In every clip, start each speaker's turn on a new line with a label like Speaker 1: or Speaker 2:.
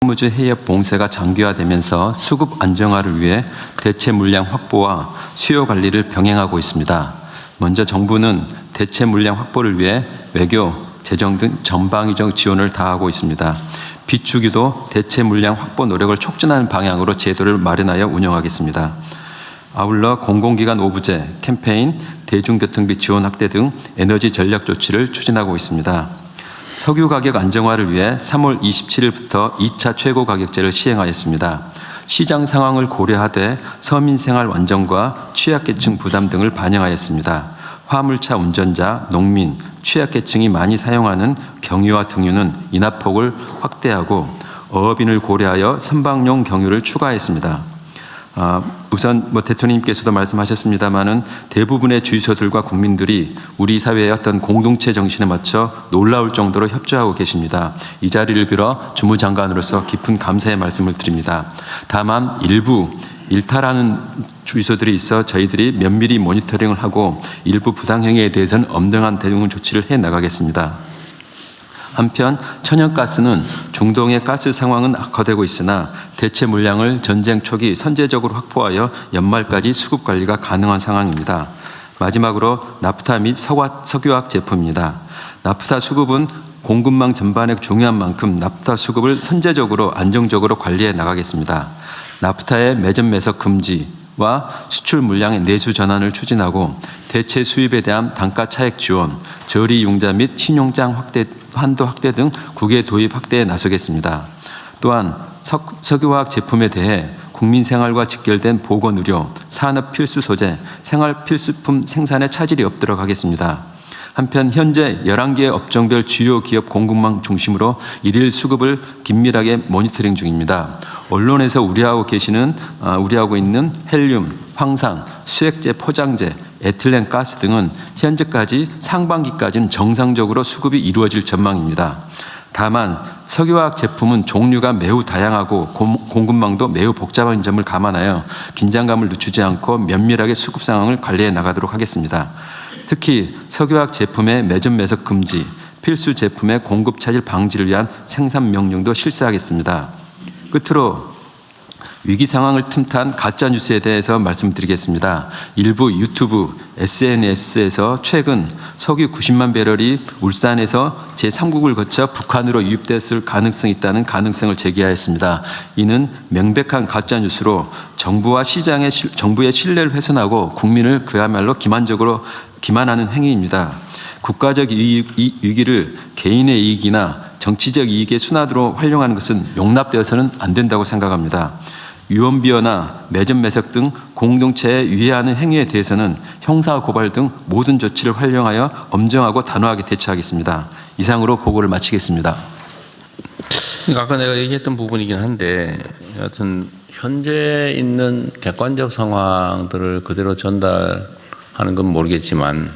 Speaker 1: 무주 해협 봉쇄가 장기화되면서 수급 안정화를 위해 대체 물량 확보와 수요 관리를 병행하고 있습니다. 먼저 정부는 대체 물량 확보를 위해 외교, 재정 등 전방위적 지원을 다하고 있습니다. 비축유도 대체 물량 확보 노력을 촉진하는 방향으로 제도를 마련하여 운영하겠습니다. 아울러 공공기관 오부제, 캠페인, 대중교통비 지원 확대 등 에너지 전략 조치를 추진하고 있습니다. 석유 가격 안정화를 위해 3월 27일부터 2차 최고 가격제를 시행하였습니다. 시장 상황을 고려하되 서민 생활 안정과 취약계층 부담 등을 반영하였습니다. 화물차 운전자, 농민, 취약계층이 많이 사용하는 경유와 등유는 인하폭을 확대하고 어업인을 고려하여 선박용 경유를 추가했습니다. 우선 대통령님께서도 말씀하셨습니다마는 대부분의 주유소들과 국민들이 우리 사회의 어떤 공동체 정신에 맞춰 놀라울 정도로 협조하고 계십니다. 이 자리를 빌어 주무장관으로서 깊은 감사의 말씀을 드립니다. 다만 일부 일탈하는 주유소들이 있어 저희들이 면밀히 모니터링을 하고 일부 부당행위에 대해서는 엄정한 대응 조치를 해 나가겠습니다. 한편 천연가스는 중동의 가스 상황은 악화되고 있으나 대체 물량을 전쟁 초기 선제적으로 확보하여 연말까지 수급 관리가 가능한 상황입니다. 마지막으로 나프타 및 석유화학 제품입니다. 나프타 수급은 공급망 전반에 중요한 만큼 나프타 수급을 선제적으로 안정적으로 관리해 나가겠습니다. 나프타의 매점 매석 금지와 수출 물량의 내수 전환을 추진하고 대체 수입에 대한 단가 차익 지원, 저리 융자 및 신용장 한도 확대 등 국외 도입 확대에 나서겠습니다. 또한 석유화학 제품에 대해 국민 생활과 직결된 보건 의료, 산업 필수 소재, 생활 필수품 생산에 차질이 없도록 하겠습니다. 한편 현재 11개의 업종별 주요 기업 공급망 중심으로 일일 수급을 긴밀하게 모니터링 중입니다. 언론에서 우려하고 있는 헬륨, 황산, 수액제, 포장재, 에틸렌 가스 등은 현재까지 상반기까지는 정상적으로 수급이 이루어질 전망입니다. 다만 석유화학 제품은 종류가 매우 다양하고 공급망도 매우 복잡한 점을 감안하여 긴장감을 늦추지 않고 면밀하게 수급 상황을 관리해 나가도록 하겠습니다. 특히 석유화학 제품의 매점 매석 금지, 필수 제품의 공급 차질 방지를 위한 생산 명령도 실시하겠습니다. 끝으로 위기 상황을 틈탄 가짜 뉴스에 대해서 말씀드리겠습니다. 일부 유튜브, SNS에서 최근 석유 90만 배럴이 울산에서 제3국을 거쳐 북한으로 유입됐을 가능성이 있다는 가능성을 제기하였습니다. 이는 명백한 가짜 뉴스로 정부와 정부의 신뢰를 훼손하고 국민을 그야말로 기만하는 행위입니다. 국가적 위기를 개인의 이익이나 정치적 이익의 순환으로 활용하는 것은 용납되어서는 안 된다고 생각합니다. 유언비어나 매점 매석 등 공동체에 위해하는 행위에 대해서는 형사 고발 등 모든 조치를 활용하여 엄정하고 단호하게 대처하겠습니다. 이상으로 보고를 마치겠습니다.
Speaker 2: 아까 내가 얘기했던 부분이긴 한데 여하튼 현재 있는 객관적 상황들을 그대로 전달하는 건 모르겠지만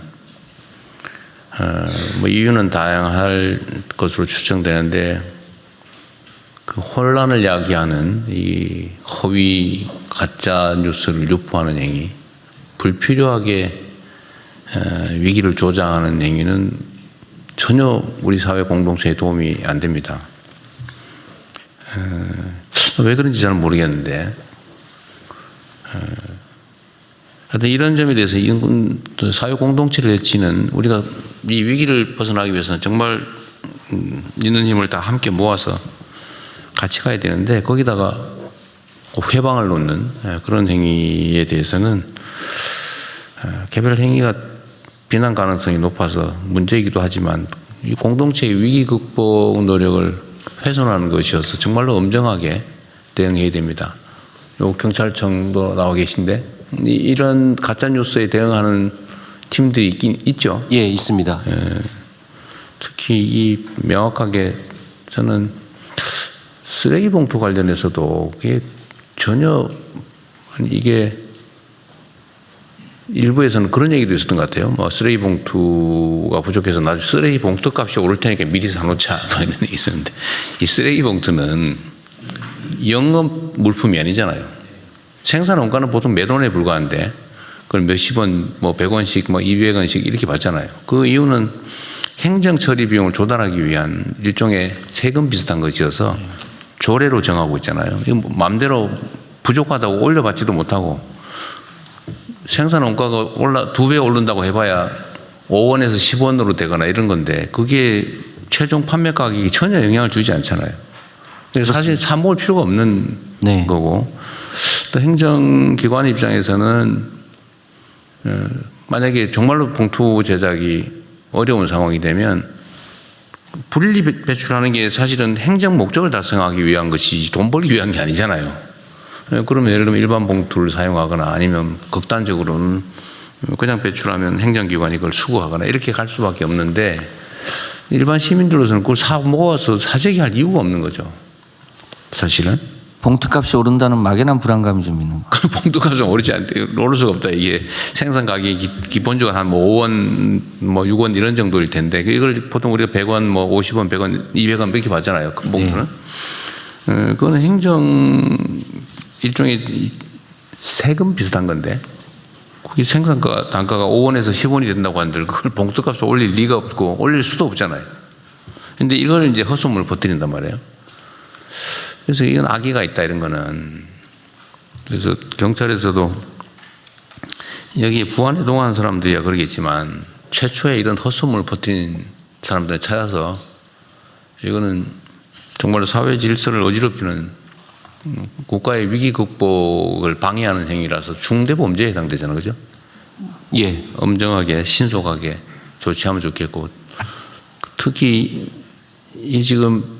Speaker 2: 이유는 다양할 것으로 추정되는데 그 혼란을 야기하는 이 허위 가짜 뉴스를 유포하는 행위, 불필요하게 위기를 조장하는 행위는 전혀 우리 사회 공동체에 도움이 안 됩니다. 왜 그런지 잘 모르겠는데 하여튼 이런 점에 대해서 사회 공동체를 해치는 우리가 이 위기를 벗어나기 위해서는 정말 있는 힘을 다 함께 모아서 같이 가야 되는데 거기다가 회방을 놓는 그런 행위에 대해서는 개별 행위가 비난 가능성이 높아서 문제이기도 하지만 이 공동체의 위기 극복 노력을 훼손하는 것이어서 정말로 엄정하게 대응해야 됩니다. 요 경찰청도 나와 계신데 이런 가짜 뉴스에 대응하는 팀들이 있죠?
Speaker 3: 예, 있습니다.
Speaker 2: 특히 이 명확하게 저는 쓰레기 봉투 관련해서도 그게 전혀 이게 일부에서는 그런 얘기도 있었던 것 같아요. 쓰레기 봉투가 부족해서 나중에 쓰레기 봉투 값이 오를 테니까 미리 사놓자 이런 얘기 있었는데 이 쓰레기 봉투는 영업 물품이 아니잖아요. 생산 원가는 보통 몇 원에 불과한데 그걸 몇십 원, 100원씩, 200원씩 이렇게 받잖아요. 그 이유는 행정 처리 비용을 조달하기 위한 일종의 세금 비슷한 것이어서 조례로 정하고 있잖아요. 이거 뭐 마음대로 부족하다고 올려받지도 못하고 생산 원가가 2배 오른다고 해봐야 5원에서 10원으로 되거나 이런 건데 그게 최종 판매 가격이 전혀 영향을 주지 않잖아요. 그래서 사실 사 먹을 필요가 없는
Speaker 3: 네.
Speaker 2: 거고 또 행정기관 입장에서는 만약에 정말로 봉투 제작이 어려운 상황이 되면 분리 배출하는 게 사실은 행정 목적을 달성하기 위한 것이지 돈 벌기 위한 게 아니잖아요. 그러면 예를 들면 일반 봉투를 사용하거나 아니면 극단적으로는 그냥 배출하면 행정기관이 그걸 수거하거나 이렇게 갈 수밖에 없는데 일반 시민들로서는 그걸 사 먹어서 사재기 할 이유가 없는 거죠. 사실은.
Speaker 3: 봉투값이 오른다는 막연한 불안감이 좀 있는 거.
Speaker 2: 그 봉투값은 오를 수가 없다. 이게 생산 가격이 기본적으로 한 뭐 5원, 뭐 6원 이런 정도일 텐데 이걸 보통 우리가 100원, 뭐 50원, 100원, 200원 이렇게 받잖아요. 큰 봉투는. 그거는 행정 일종의 세금 비슷한 건데 그게 생산가 단가가 5원에서 10원이 된다고 한들 그걸 봉투값을 올릴 리가 없고 올릴 수도 없잖아요. 근데 이걸 이제 헛소문을 퍼뜨린단 말이에요. 그래서 이건 악의가 있다 이런 거는. 그래서 경찰에서도 여기에 부안에 동원한 사람들이야 그러겠지만 최초에 이런 헛소문을 퍼뜨린 사람들을 찾아서 이거는 정말로 사회 질서를 어지럽히는 국가의 위기 극복을 방해하는 행위라서 중대 범죄에 해당되잖아요, 그죠?
Speaker 3: 예.
Speaker 2: 엄정하게 신속하게 조치하면 좋겠고 특히 이 지금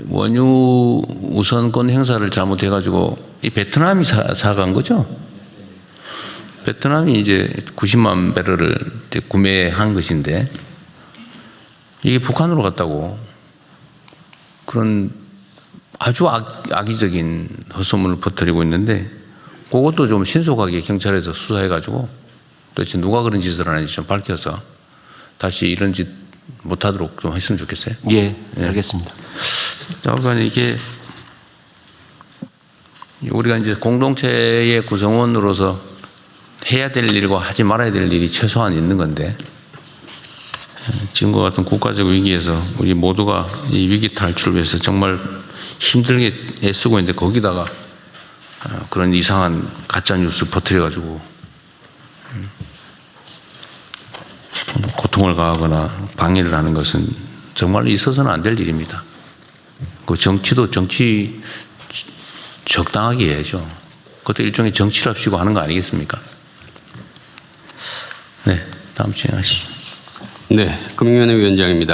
Speaker 2: 원유 우선권 행사를 잘못해가지고 이 베트남이 사간 거죠? 베트남이 이제 90만 배럴을 이제 구매한 것인데 이게 북한으로 갔다고 그런 아주 악의적인 헛소문을 퍼뜨리고 있는데 그것도 좀 신속하게 경찰에서 수사해가지고 도대체 누가 그런 짓을 하는지 좀 밝혀서 다시 이런 짓 못하도록 좀 했으면 좋겠어요.
Speaker 3: 예. 알겠습니다.
Speaker 2: 그러니까 이게 우리가 이제 공동체의 구성원으로서 해야 될 일과 하지 말아야 될 일이 최소한 있는 건데 지금과 같은 국가적 위기에서 우리 모두가 이 위기 탈출을 위해서 정말 힘들게 애쓰고 있는데 거기다가 그런 이상한 가짜 뉴스 퍼뜨려가지고 고통을 가하거나 방해를 하는 것은 정말 있어서는 안 될 일입니다. 그 정치도 정치 적당하게 해야죠. 그것도 일종의 정치랍시고 하는 거 아니겠습니까? 네, 다음 진행하시죠.
Speaker 4: 네, 금융위원회 위원장입니다.